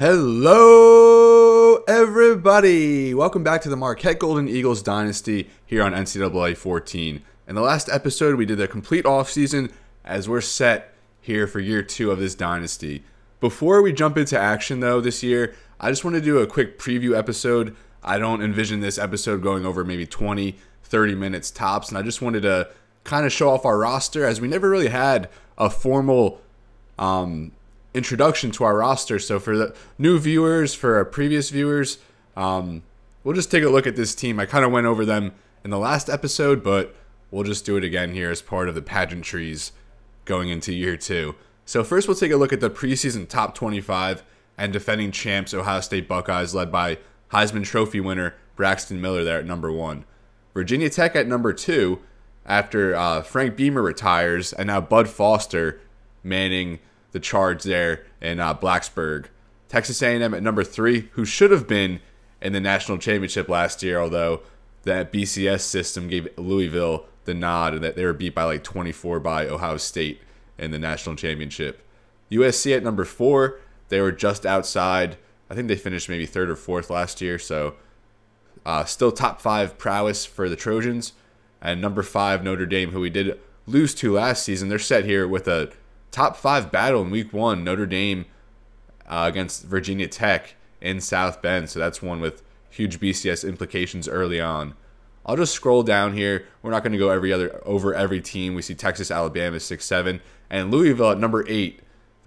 Hello, everybody! Welcome back to the Marquette Golden Eagles Dynasty here on NCAA 14. In the last episode, we did a complete offseason as we're set here for year 2 of this dynasty. Before we jump into action, though, this year, I just want to do a quick preview episode. I don't envision this episode going over maybe 20, 30 minutes tops, and I just wanted to kind of show off our roster as we never really had a formal introduction to our roster. So for the new viewers, for our previous viewers, we'll just take a look at this team. I kind of went over them in the last episode, but we'll just do it again here as part of the pageantries going into year 2. So first we'll take a look at the preseason top 25 and defending champs Ohio State Buckeyes, led by Heisman Trophy winner Braxton Miller there at number 1. Virginia Tech at number 2 after Frank Beamer retires, and now Bud Foster manning the charge there in Blacksburg. Texas A&M at number 3, who should have been in the national championship last year, although that BCS system gave Louisville the nod and that they were beat by like 24 by Ohio State in the national championship. USC at number 4, they were just outside. I think they finished maybe 3rd or 4th last year, so still top 5 prowess for the Trojans. And number 5, Notre Dame, who we did lose to last season. They're set here with a top 5 battle in week 1, Notre Dame against Virginia Tech in South Bend. So that's one with huge BCS implications early on. I'll just scroll down here. We're not going to go over every team. We see Texas, Alabama 6-7, and Louisville at number 8.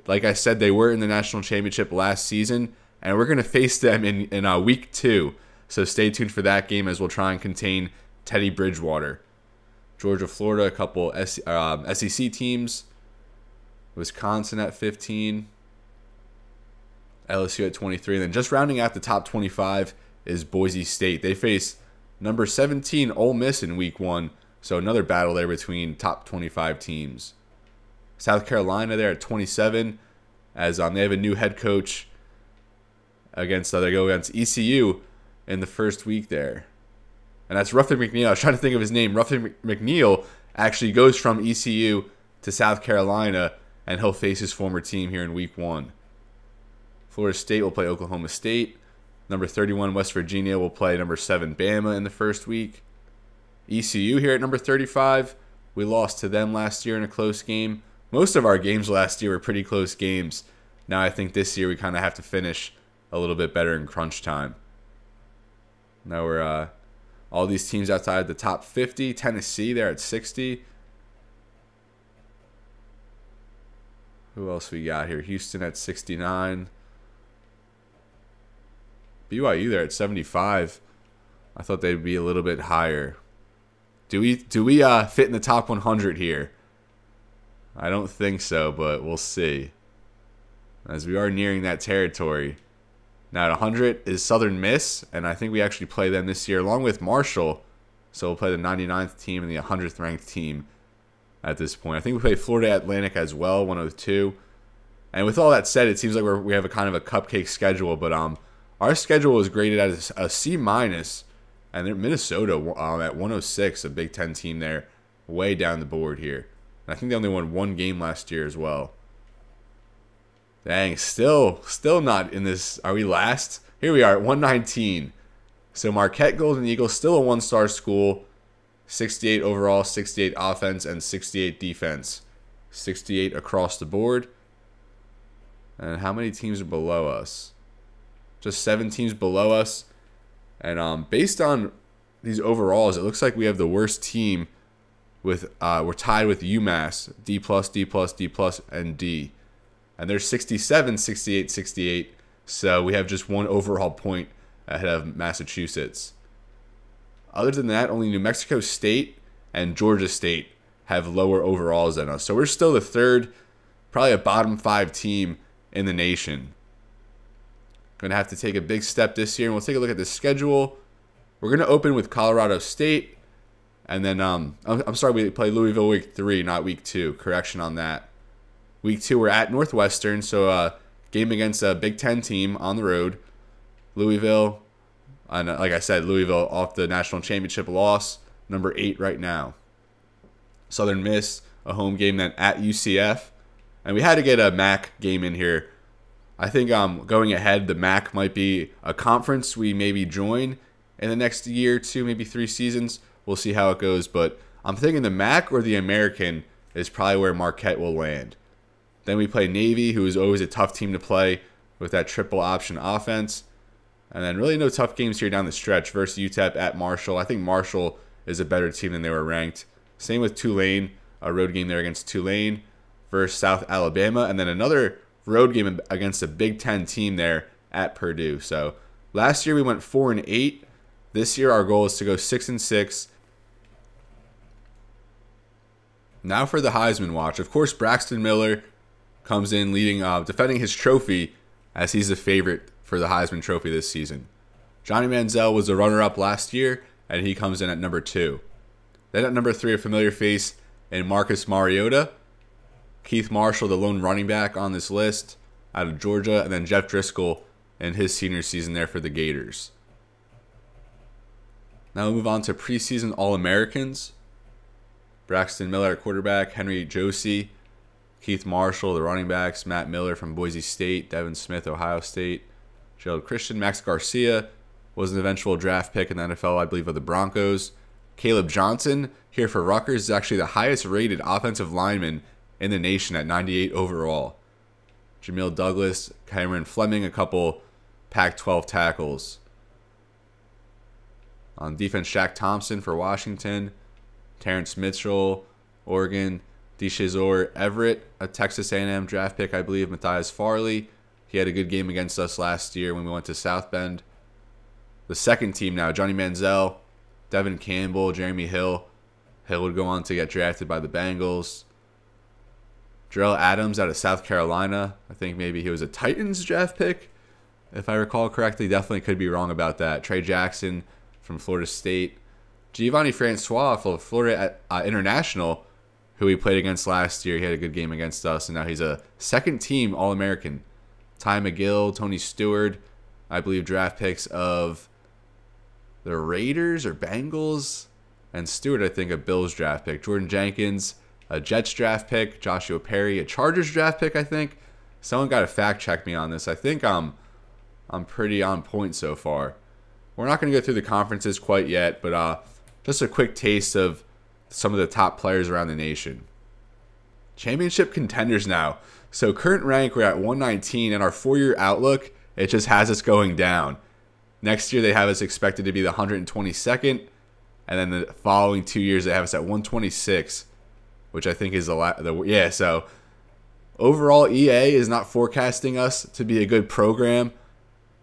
Like I said, they were in the national championship last season, and we're going to face them in week 2. So stay tuned for that game as we'll try and contain Teddy Bridgewater. Georgia, Florida, a couple SEC teams. Wisconsin at 15, LSU at 23, and then just rounding out the top 25 is Boise State. They face number 17 Ole Miss in week 1, so another battle there between top 25 teams. South Carolina there at 27, as they have a new head coach they go against ECU in the first week there, and that's Ruffin McNeil. I was trying to think of his name. Ruffin McNeil actually goes from ECU to South Carolina, and he'll face his former team here in week 1. Florida State will play Oklahoma State. Number 31, West Virginia, will play number 7, Bama in the first week. ECU here at number 35. We lost to them last year in a close game. Most of our games last year were pretty close games. Now I think this year we kind of have to finish a little bit better in crunch time. Now we're all these teams outside the top 50. Tennessee there at 60. Who else we got here? Houston at 69. BYU there at 75. I thought they'd be a little bit higher. Do we fit in the top 100 here? I don't think so, but we'll see, as we are nearing that territory. Now at 100 is Southern Miss, and I think we actually play them this year along with Marshall. So we'll play the 99th team and the 100th ranked team at this point. I think we play Florida Atlantic as well, 102. And with all that said, it seems like we have a kind of a cupcake schedule, but our schedule is graded as a C-, and they're Minnesota at 106, a Big Ten team there, way down the board here. And I think they only won 1 game last year as well. Dang, still not in this. Are we last? Here we are at 119. So Marquette Golden Eagles, still a 1-star school. 68 overall, 68 offense, and 68 defense. 68 across the board. And how many teams are below us? Just 7 teams below us. And based on these overalls, it looks like we have the worst team. We're tied with UMass, D+, D+, D+, and D. And they're 67, 68, 68. So we have just 1 overall point ahead of Massachusetts. Other than that, only New Mexico State and Georgia State have lower overalls than us. So we're still the 3rd, probably a bottom 5 team in the nation. Going to have to take a big step this year, and we'll take a look at the schedule. We're going to open with Colorado State, and then I'm sorry, we play Louisville week 3, not week 2. Correction on that. Week 2, we're at Northwestern, so game against a Big Ten team on the road. Louisville, and like I said, Louisville off the national championship loss, number 8 right now. Southern Miss, a home game then at UCF. And we had to get a MAC game in here I think going ahead, the MAC might be a conference we maybe join in the next year, 2, maybe 3 seasons. We'll see how it goes, but I'm thinking the MAC or the American is probably where Marquette will land. Then we play Navy, who is always a tough team to play with that triple option offense. And then really no tough games here down the stretch versus UTEP at Marshall. I think Marshall is a better team than they were ranked. Same with Tulane, a road game there against Tulane versus South Alabama. And then another road game against a Big Ten team there at Purdue. So last year we went 4-8. This year our goal is to go 6-6. Now for the Heisman watch. Of course, Braxton Miller comes in leading, defending his trophy as he's the favorite for the Heisman Trophy this season. Johnny Manziel was the runner-up last year, and he comes in at number 2. Then at number 3, a familiar face in Marcus Mariota. Keith Marshall, the lone running back on this list out of Georgia, and then Jeff Driscoll in his senior season there for the Gators. Now we'll move on to preseason All-Americans. Braxton Miller at quarterback, Henry Josie, Keith Marshall, the running backs, Matt Miller from Boise State, Devin Smith, Ohio State, Gerald Christian, Max Garcia was an eventual draft pick in the NFL, I believe, of the Broncos. Caleb Johnson, here for Rutgers, is actually the highest rated offensive lineman in the nation at 98 overall. Jamil Douglas, Cameron Fleming, a couple Pac-12 tackles. On defense, Shaq Thompson for Washington, Terrence Mitchell, Oregon, Deshazor Everett, a Texas A&M draft pick, I believe, Matthias Farley. He had a good game against us last year when we went to South Bend. The second team now, Johnny Manziel, Devin Campbell, Jeremy Hill. Hill would go on to get drafted by the Bengals. Jarrell Adams out of South Carolina. I think maybe he was a Titans draft pick, if I recall correctly. Definitely could be wrong about that. Trey Jackson from Florida State. Giovanni Francois from Florida International, who we played against last year. He had a good game against us, and now he's a second-team All-American. Ty McGill, Tony Stewart, I believe draft picks of the Raiders or Bengals, and Stewart, I think, a Bills draft pick. Jordan Jenkins, a Jets draft pick. Joshua Perry, a Chargers draft pick, I think. Someone got to fact-check me on this. I think I'm pretty on point so far. We're not going to go through the conferences quite yet, but just a quick taste of some of the top players around the nation. Championship contenders now. So current rank, we're at 119, and our 4-year outlook, it just has us going down. Next year, they have us expected to be the 122nd, and then the following 2 years, they have us at 126, which I think is so overall, EA is not forecasting us to be a good program,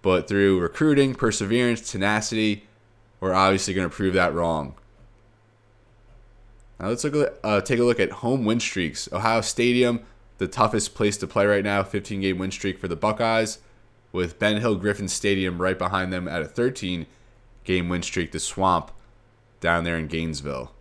but through recruiting, perseverance, tenacity, we're obviously going to prove that wrong. Now let's take a look at home win streaks. Ohio Stadium, the toughest place to play right now, 15-game win streak for the Buckeyes, with Ben Hill Griffin Stadium right behind them at a 13-game win streak, the Swamp, down there in Gainesville.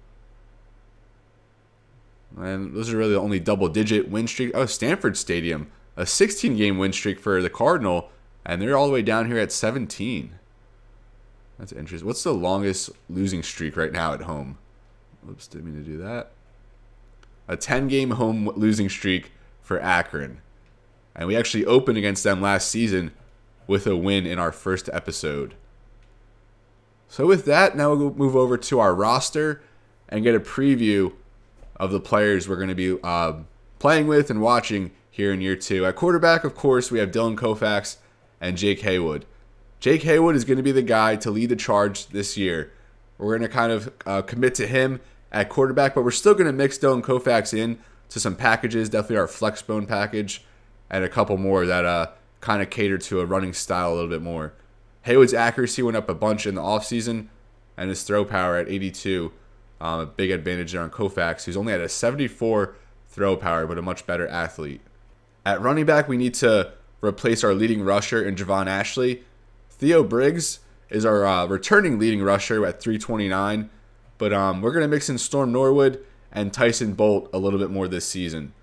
And those are really the only double-digit win streak. Oh, Stanford Stadium, a 16-game win streak for the Cardinal, and they're all the way down here at 17. That's interesting. What's the longest losing streak right now at home? Oops, didn't mean to do that. A 10-game home losing streak for Akron. And we actually opened against them last season with a win in our first episode. So with that, now we'll move over to our roster and get a preview of the players we're going to be playing with and watching here in year 2. At quarterback, of course, we have Dylan Koufax and Jake Haywood. Jake Haywood is going to be the guy to lead the charge this year. We're going to kind of commit to him at quarterback, but we're still going to mix Dylan Koufax in to some packages, definitely our Flexbone package, and a couple more that kind of cater to a running style a little bit more. Haywood's accuracy went up a bunch in the offseason, and his throw power at 82, a big advantage there on Koufax, who's only at a 74 throw power, but a much better athlete. At running back, we need to replace our leading rusher in Javon Ashley. Theo Briggs is our returning leading rusher at 329, but we're going to mix in Storm Norwood and Tyson Bolt a little bit more this season.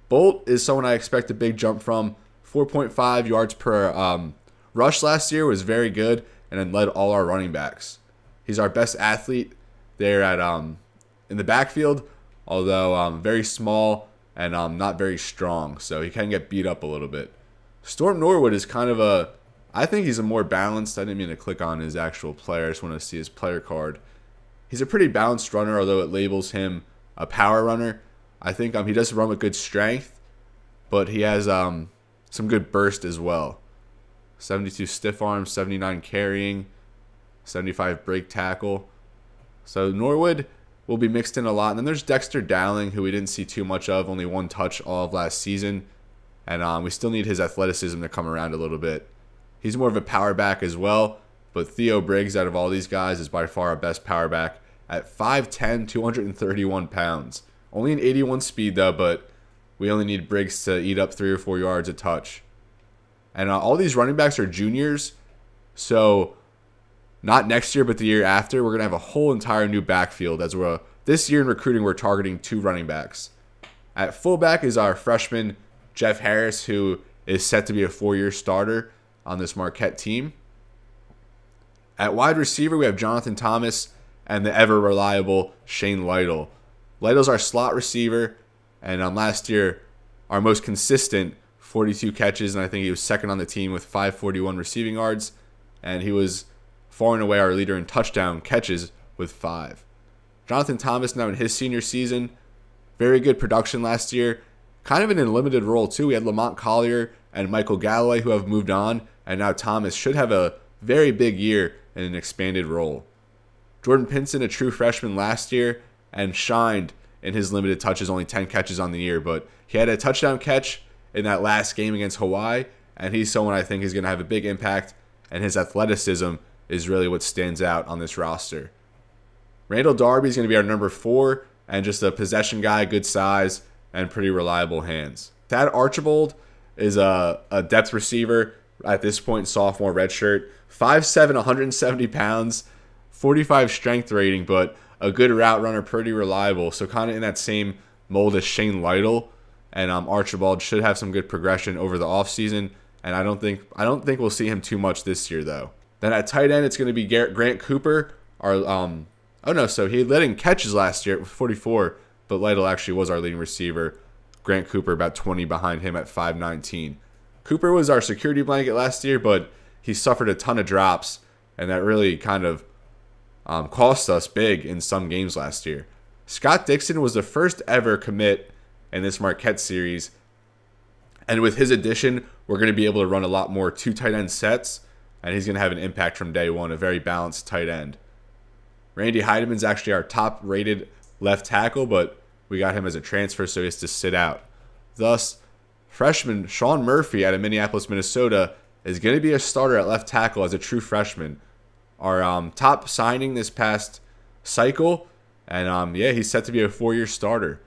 Bolt is someone I expect a big jump from. 4.5 yards per rush last year was very good, and then led all our running backs. He's our best athlete there at in the backfield, although very small and not very strong, so he can get beat up a little bit. Storm Norwood is kind of a, I think he's a more balanced, I didn't mean to click on his actual player, I just want to see his player card. He's a pretty balanced runner, although it labels him a power runner. I think he does run with good strength, but he has some good burst as well. 72 stiff arm, 79 carrying, 75 break tackle. So Norwood will be mixed in a lot. And then there's Dexter Dowling, who we didn't see too much of, only one touch all of last season. And we still need his athleticism to come around a little bit. He's more of a power back as well, but Theo Briggs, out of all these guys, is by far our best power back at 5'10", 231 pounds. Only an 81 speed, though, but we only need Briggs to eat up 3 or 4 yards a touch. And all these running backs are juniors, so not next year, but the year after, we're going to have a whole entire new backfield. This year in recruiting, we're targeting 2 running backs. At fullback is our freshman, Jeff Harris, who is set to be a 4-year starter on this Marquette team. At wide receiver, we have Jonathan Thomas and the ever-reliable Shane Lytle. Lytle's our slot receiver, and last year, our most consistent 42 catches, and I think he was second on the team with 541 receiving yards, and he was far and away our leader in touchdown catches with 5. Jonathan Thomas now in his senior season, very good production last year, kind of in a limited role too. We had Lamont Collier and Michael Galloway who have moved on, and now Thomas should have a very big year in an expanded role. Jordan Pinson, a true freshman last year, and shined in his limited touches, only 10 catches on the year, but he had a touchdown catch in that last game against Hawaii, and he's someone I think is going to have a big impact, and his athleticism is really what stands out on this roster. Randall Darby is going to be our number 4, and just a possession guy, good size, and pretty reliable hands. Thad Archibald is a depth receiver at this point, sophomore redshirt, 5'7", 170 pounds, 45 strength rating, but a good route runner, pretty reliable. So kind of in that same mold as Shane Lytle, and Archibald should have some good progression over the offseason, and I don't think we'll see him too much this year though. Then at tight end, it's going to be Grant Cooper. So he led in catches last year with 44, but Lytle actually was our leading receiver. Grant Cooper about 20 behind him at 5'19". Cooper was our security blanket last year, but he suffered a ton of drops, and that really kind of cost us big in some games last year. Scott Dixon was the first ever commit in this Marquette series, and with his addition, we're going to be able to run a lot more 2 tight end sets, and he's going to have an impact from day one, a very balanced tight end. Randy Heideman's actually our top-rated left tackle, but we got him as a transfer, so he has to sit out. Thus, freshman Sean Murphy out of Minneapolis, Minnesota, is going to be a starter at left tackle as a true freshman. Our top signing this past cycle, and he's set to be a 4-year starter.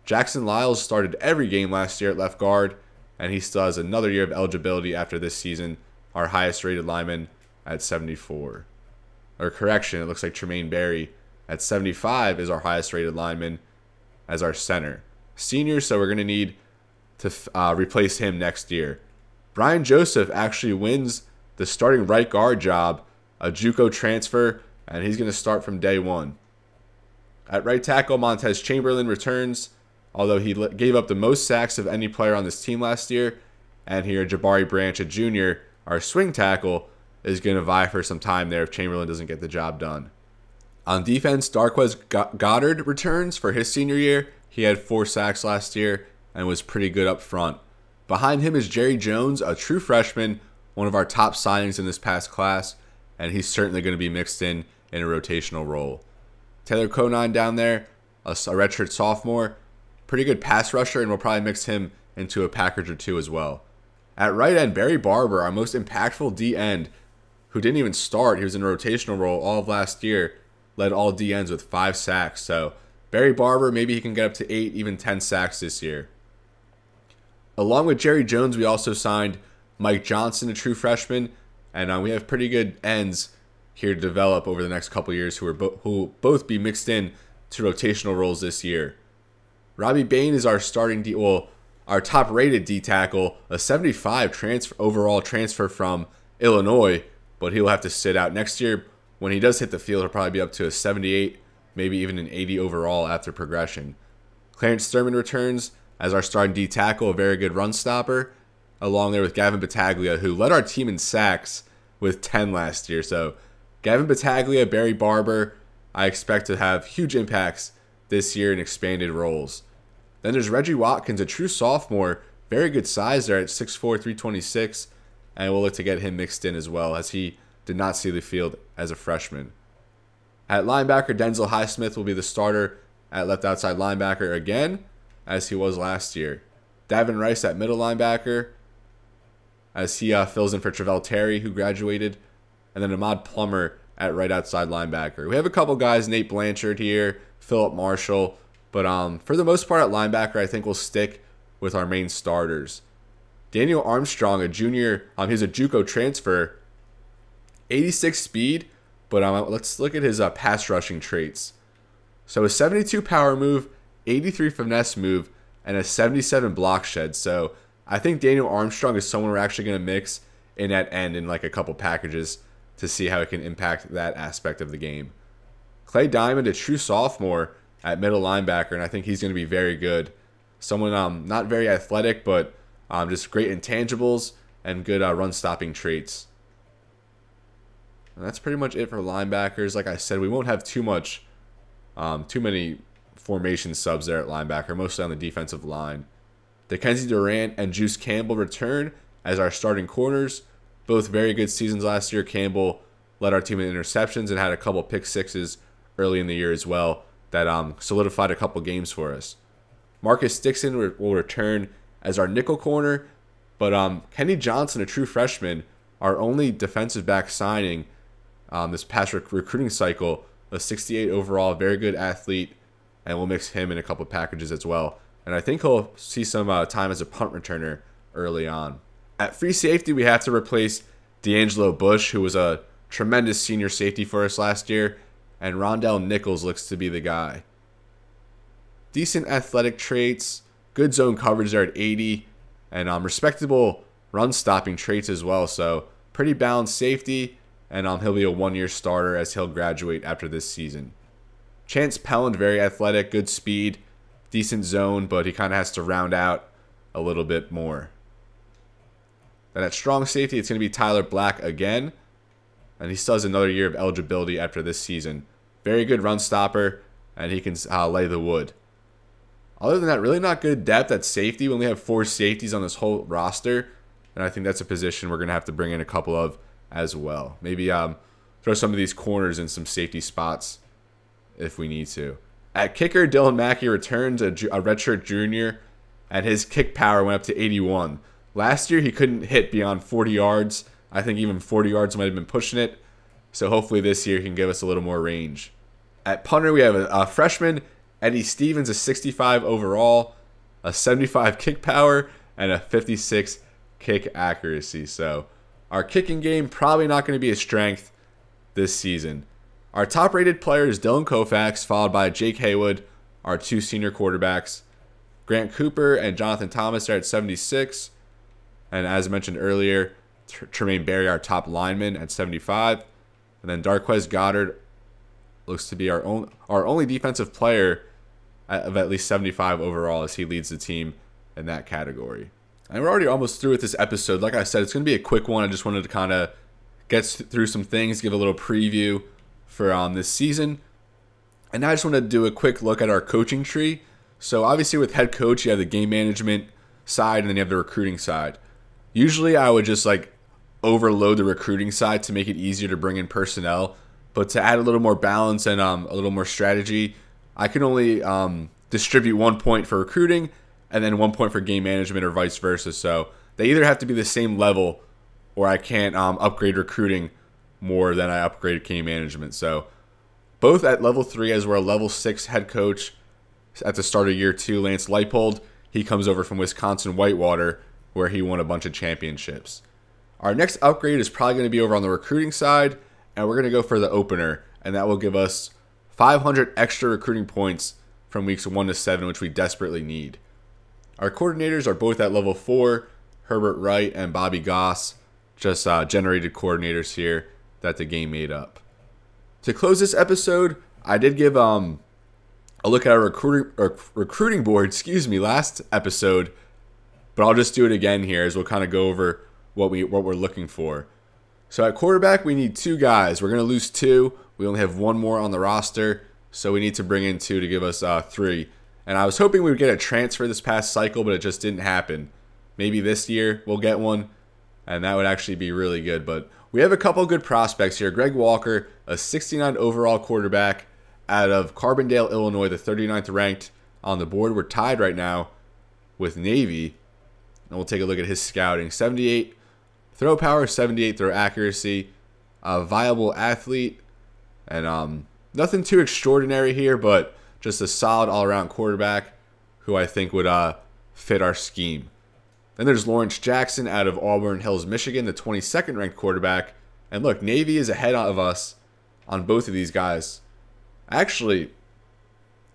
Jackson Lyles started every game last year at left guard, and he still has another year of eligibility after this season, our highest-rated lineman at 74. Or correction, it looks like Tremaine Berry at 75 is our highest-rated lineman as our center. Senior, so we're going to need to replace him next year. Brian Joseph actually wins the starting right guard job, a JUCO transfer, and he's going to start from day one. At right tackle, Montez Chamberlain returns, although he gave up the most sacks of any player on this team last year. And here, Jabari Branch, a junior, our swing tackle, is going to vie for some time there if Chamberlain doesn't get the job done. On defense, Darquez Goddard returns for his senior year. He had 4 sacks last year and was pretty good up front. Behind him is Jerry Jones, a true freshman, one of our top signings in this past class, and he's certainly going to be mixed in a rotational role. Taylor Conine down there, a redshirt sophomore, pretty good pass rusher, and we'll probably mix him into a package or 2 as well. At right end, Barry Barber, our most impactful D end, who didn't even start. He was in a rotational role all of last year, led all D ends with 5 sacks. So Barry Barber, maybe he can get up to 8, even 10 sacks this year. Along with Jerry Jones, we also signed Mike Johnson, a true freshman, and we have pretty good ends here to develop over the next couple years who will both be mixed in to rotational roles this year. Robbie Bain is our our top-rated D tackle, a 75 overall transfer from Illinois, but he'll have to sit out next year. When he does hit the field, he'll probably be up to a 78, maybe even an 80 overall after progression. Clarence Thurman returns as our starting D tackle, a very good run stopper. along there with Gavin Battaglia, who led our team in sacks with 10 last year. So Gavin Battaglia, Barry Barber, I expect to have huge impacts this year in expanded roles. Then there's Reggie Watkins, a true sophomore, very good size there at 6'4", 326, and we'll look to get him mixed in as well, as he did not see the field as a freshman. At linebacker, Denzel Highsmith will be the starter at left outside linebacker again, as he was last year. Davin Rice at middle linebacker, as he fills in for Travell Terry, who graduated. And then Ahmad Plummer at right outside linebacker. We have a couple guys, Nate Blanchard here, Philip Marshall. But for the most part at linebacker, I think we'll stick with our main starters. Daniel Armstrong, a junior, he's a JUCO transfer. 86 speed, but let's look at his pass rushing traits. So a 72 power move, 83 finesse move, and a 77 block shed. So I think Daniel Armstrong is someone we're actually going to mix in at end in like a couple packages to see how it can impact that aspect of the game. Clay Diamond, a true sophomore at middle linebacker, and I think he's going to be very good. Someone not very athletic, but just great intangibles and good run-stopping traits. And that's pretty much it for linebackers. Like I said, we won't have too many formation subs there at linebacker, mostly on the defensive line. Dickenzie Durant and Juice Campbell return as our starting corners. Both very good seasons last year. Campbell led our team in interceptions and had a couple pick sixes early in the year as well that solidified a couple games for us. Marcus Dixon will return as our nickel corner, but Kenny Johnson, a true freshman, our only defensive back signing this past recruiting cycle, a 68 overall, very good athlete, and we'll mix him in a couple packages as well. And I think he'll see some time as a punt returner early on. At free safety, we have to replace D'Angelo Bush, who was a tremendous senior safety for us last year, and Rondell Nichols looks to be the guy. Decent athletic traits, good zone coverage there at 80, and respectable run-stopping traits as well. So pretty balanced safety, and he'll be a one-year starter as he'll graduate after this season. Chance Pelland, very athletic, good speed, decent zone, but he kind of has to round out a little bit more. Then at strong safety, it's going to be Tyler Black again, and he still has another year of eligibility after this season. Very good run stopper, and he can lay the wood. Other than that, really not good depth at safety. We only have 4 safeties on this whole roster, and I think that's a position we're going to have to bring in a couple of as well. Maybe throw some of these corners in some safety spots if we need to. At kicker, Dylan Mackey returns, a redshirt junior, and his kick power went up to 81. Last year, he couldn't hit beyond 40 yards. I think even 40 yards might have been pushing it. So hopefully this year he can give us a little more range. At punter, we have a freshman, Eddie Stevens, a 65 overall, a 75 kick power, and a 56 kick accuracy. So our kicking game probably not going to be a strength this season. Our top-rated player is Dylan Koufax, followed by Jake Haywood, our 2 senior quarterbacks. Grant Cooper and Jonathan Thomas are at 76. And as I mentioned earlier, Tremaine Barry, our top lineman, at 75. And then Darquez Goddard looks to be our only defensive player of at least 75 overall, as he leads the team in that category. And we're already almost through with this episode. Like I said, it's going to be a quick one. I just wanted to kind of get through some things, give a little preview for this season. And now I just want to do a quick look at our coaching tree. So obviously with head coach, you have the game management side, and then you have the recruiting side. Usually I would just overload the recruiting side to make it easier to bring in personnel. But to add a little more balance and a little more strategy, I can only distribute 1 point for recruiting and then 1 point for game management, or vice versa. So they either have to be the same level, or I can't upgrade recruiting more than I upgrade game management. So both at level 3, as we're a level 6 head coach at the start of year 2, Lance Leipold, he comes over from Wisconsin Whitewater, where he won a bunch of championships. Our next upgrade is probably going to be over on the recruiting side, and we're going to go for the opener, and that will give us 500 extra recruiting points from weeks 1 to 7, which we desperately need. Our coordinators are both at level 4, Herbert Wright and Bobby Goss, just generated coordinators here that the game made up. To close this episode, I did give a look at our recruiting board, last episode, but I'll just do it again here as we'll kind of go over what we're looking for. So at quarterback, we need 2 guys. We're going to lose 2. We only have 1 more on the roster, so we need to bring in 2 to give us 3. And I was hoping we would get a transfer this past cycle, but it just didn't happen. Maybe this year we'll get one, and that would actually be really good. But we have a couple good prospects here. Greg Walker, a 69 overall quarterback out of Carbondale, Illinois, the 39th ranked on the board. We're tied right now with Navy. And we'll take a look at his scouting. 78 throw power, 78 throw accuracy, a viable athlete, and nothing too extraordinary here, but just a solid all-around quarterback who I think would fit our scheme. Then there's Lawrence Jackson out of Auburn Hills, Michigan, the 22nd ranked quarterback. And look, Navy is ahead of us on both of these guys. Actually,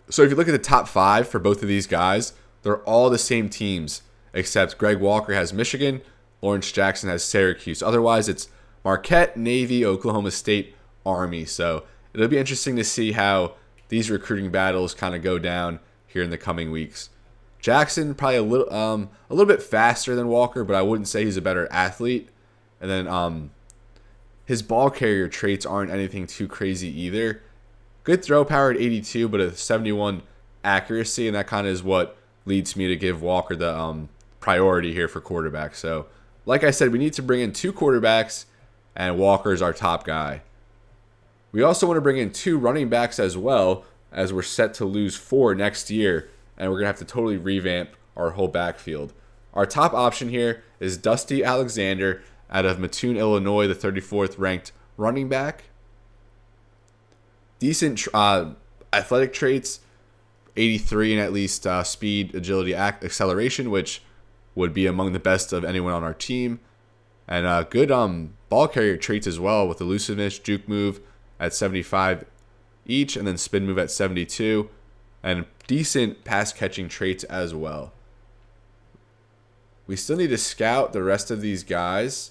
so if you look at the top 5 for both of these guys, they're all the same teams, except Greg Walker has Michigan, Lawrence Jackson has Syracuse. Otherwise, it's Marquette, Navy, Oklahoma State, Army. So it'll be interesting to see how these recruiting battles kind of go down here in the coming weeks. Jackson probably a little bit faster than Walker, but I wouldn't say he's a better athlete. And then his ball carrier traits aren't anything too crazy either. Good throw power at 82, but a 71 accuracy, and that kind of is what leads me to give Walker the priority here for quarterback. So, like I said, we need to bring in 2 quarterbacks, and Walker's our top guy. We also want to bring in 2 running backs as well, as we're set to lose 4 next year, and we're going to have to totally revamp our whole backfield. Our top option here is Dusty Alexander out of Mattoon, Illinois, the 34th ranked running back. Decent athletic traits, 83 in at least speed, agility, acceleration, which would be among the best of anyone on our team. And good ball carrier traits as well, with elusiveness, juke move at 75 each, and then spin move at 72. And decent pass catching traits as well. We still need to scout the rest of these guys.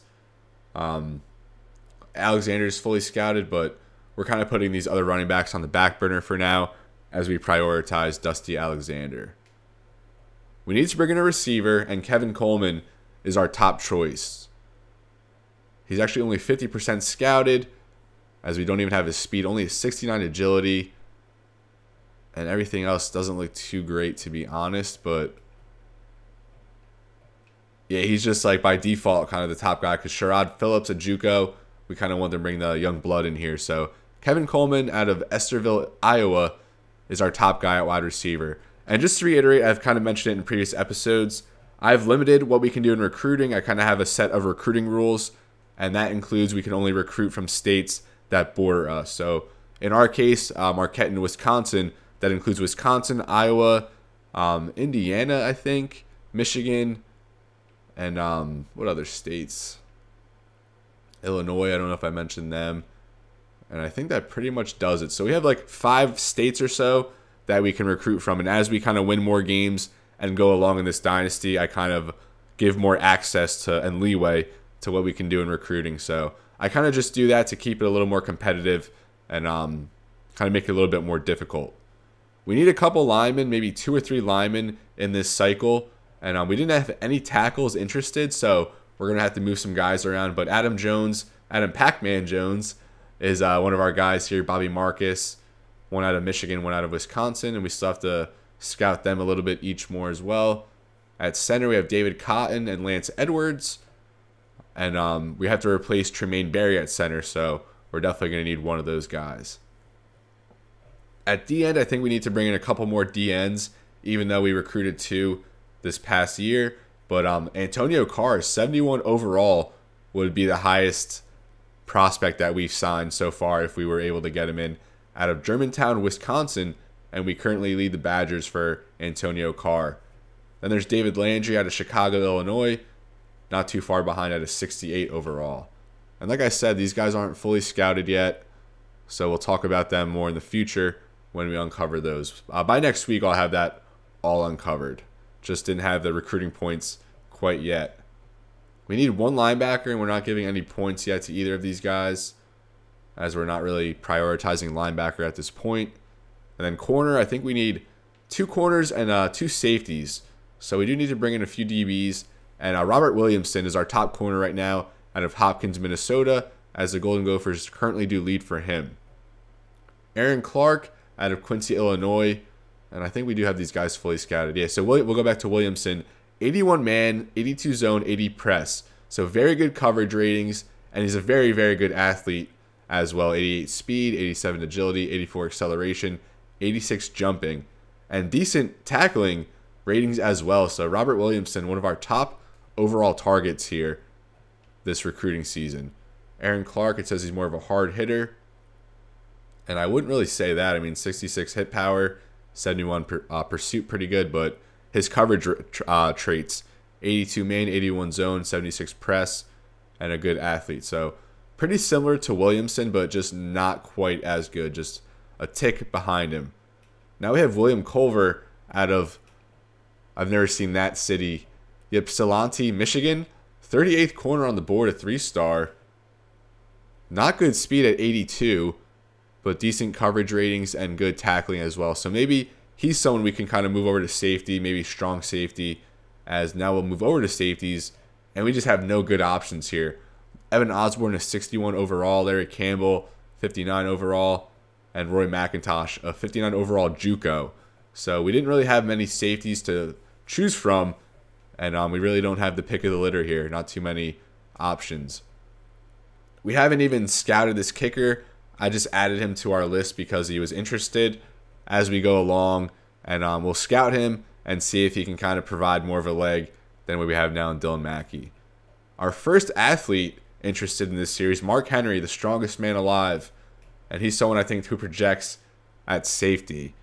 Alexander's fully scouted, but we're kind of putting these other running backs on the back burner for now as we prioritize Dusty Alexander. We need to bring in a receiver, and Kevin Coleman is our top choice. He's actually only 50% scouted, as we don't even have his speed, only a 69 agility. And everything else doesn't look too great, to be honest. But yeah, he's just like by default kind of the top guy, because Sherrod Phillips at JUCO, we kind of want to bring the young blood in here. So Kevin Coleman out of Estherville, Iowa is our top guy at wide receiver. And just to reiterate, I've kind of mentioned it in previous episodes, I've limited what we can do in recruiting. I kind of have a set of recruiting rules, and that includes we can only recruit from states that border us. So in our case, Marquette and Wisconsin, that includes Wisconsin, Iowa, Indiana, I think, Michigan, and what other states? Illinois, I don't know if I mentioned them. And I think that pretty much does it. So we have like 5 states or so that we can recruit from. And as we kind of win more games and go along in this dynasty, I kind of give more access to and leeway to what we can do in recruiting. So I kind of just do that to keep it a little more competitive and kind of make it a little bit more difficult. We need a couple linemen, maybe 2 or 3 linemen in this cycle. And we didn't have any tackles interested, so we're going to have to move some guys around. But Adam Pac-Man Jones, is one of our guys here. Bobby Marcus, one out of Michigan, one out of Wisconsin. And we still have to scout them a little bit each more as well. At center, we have David Cotton and Lance Edwards. And we have to replace Tremaine Berry at center, so we're definitely going to need one of those guys. At D-end, I think we need to bring in a couple more D-ends, even though we recruited 2 this past year. But Antonio Carr, 71 overall, would be the highest prospect that we've signed so far if we were able to get him in out of Germantown, Wisconsin, and we currently lead the Badgers for Antonio Carr. Then there's David Landry out of Chicago, Illinois, not too far behind at a 68 overall. And like I said, these guys aren't fully scouted yet, so we'll talk about them more in the future when we uncover those. By next week, I'll have that all uncovered. Just didn't have the recruiting points quite yet. We need 1 linebacker, and we're not giving any points yet to either of these guys, as we're not really prioritizing linebacker at this point. And then corner, I think we need 2 corners and 2 safeties. So we do need to bring in a few DBs. And Robert Williamson is our top corner right now out of Hopkins, Minnesota, as the Golden Gophers currently do lead for him. Aaron Clark out of Quincy, Illinois. And I think we do have these guys fully scouted. Yeah, so we'll go back to Williamson. 81 man, 82 zone, 80 press. So very good coverage ratings. And he's a very, very good athlete as well. 88 speed, 87 agility, 84 acceleration, 86 jumping. And decent tackling ratings as well. So Robert Williamson, one of our top overall targets here this recruiting season. Aaron Clark, it says he's more of a hard hitter. And I wouldn't really say that. I mean, 66 hit power, 71 pursuit, pretty good. But his coverage traits, 82 main, 81 zone, 76 press, and a good athlete. So pretty similar to Williamson, but just not quite as good. Just a tick behind him. Now we have William Culver out of, I've never seen that city, Ypsilanti, Michigan. 38th corner on the board, a 3-star. Not good speed at 82, but decent coverage ratings and good tackling as well. So maybe he's someone we can kind of move over to safety, maybe strong safety, as now we'll move over to safeties, and we just have no good options here. Evan Osborne is 61 overall, Larry Campbell 59 overall, and Roy McIntosh a 59 overall JUCO. So we didn't really have many safeties to choose from, and we really don't have the pick of the litter here. Not too many options. We haven't even scouted this kicker. I just added him to our list because he was interested as we go along, and we'll scout him and see if he can kind of provide more of a leg than what we have now in Dylan Mackey. Our first athlete interested in this series, Mark Henry, the strongest man alive, and he's someone I think who projects at safety.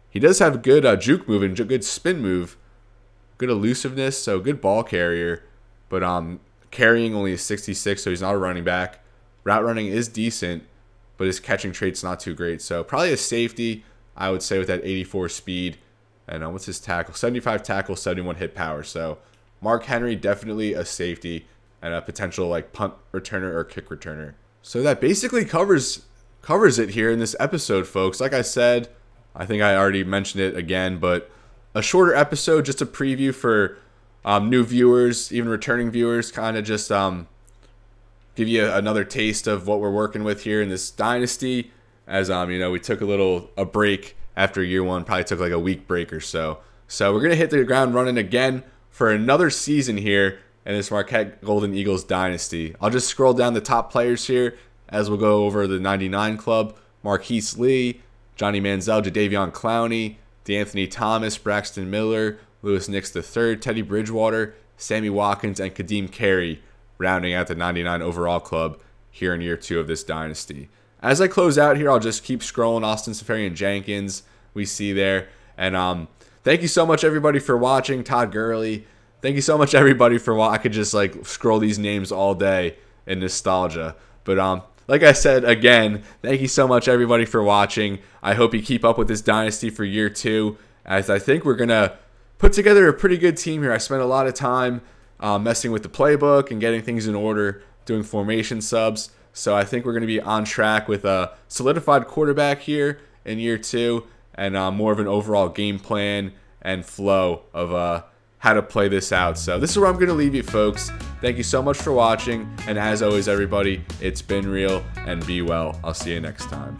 He does have good juke move and good spin move, good elusiveness, so good ball carrier, but carrying only a 66, so he's not a running back. Route running is decent, but his catching trait's not too great. So probably a safety, I would say, with that 84 speed. And what's his tackle? 75 tackle, 71 hit power. So Mark Henry, definitely a safety and a potential like punt returner or kick returner. So that basically covers it here in this episode, folks. Like I said, I think I already mentioned it again, but a shorter episode, just a preview for new viewers, even returning viewers, kind of just give you another taste of what we're working with here in this dynasty. As we took a break after year one, probably took like a week break or so. So we're gonna hit the ground running again for another season here in this Marquette Golden Eagles dynasty. I'll just scroll down the top players here as we'll go over the 99 club. Marquise Lee, Johnny Manziel, Jadeveon Clowney, DeAnthony Thomas, Braxton Miller, Lewis Nix III, Teddy Bridgewater, Sammy Watkins, and Kadeem Carey, rounding out the 99 overall club here in year two of this dynasty. As I close out here, I'll just keep scrolling. Austin Seferian-Jenkins, we see there. And thank you so much, everybody, for watching. Todd Gurley, thank you so much, everybody, for watching. I could just like scroll these names all day in nostalgia. But like I said, again, thank you so much, everybody, for watching. I hope you keep up with this dynasty for year two, as I think we're going to put together a pretty good team here. I spent a lot of time messing with the playbook and getting things in order, doing formation subs. So I think we're going to be on track with a solidified quarterback here in year two, and more of an overall game plan and flow of how to play this out. So this is where I'm going to leave you, folks. Thank you so much for watching. And as always, everybody, it's been real and be well. I'll see you next time.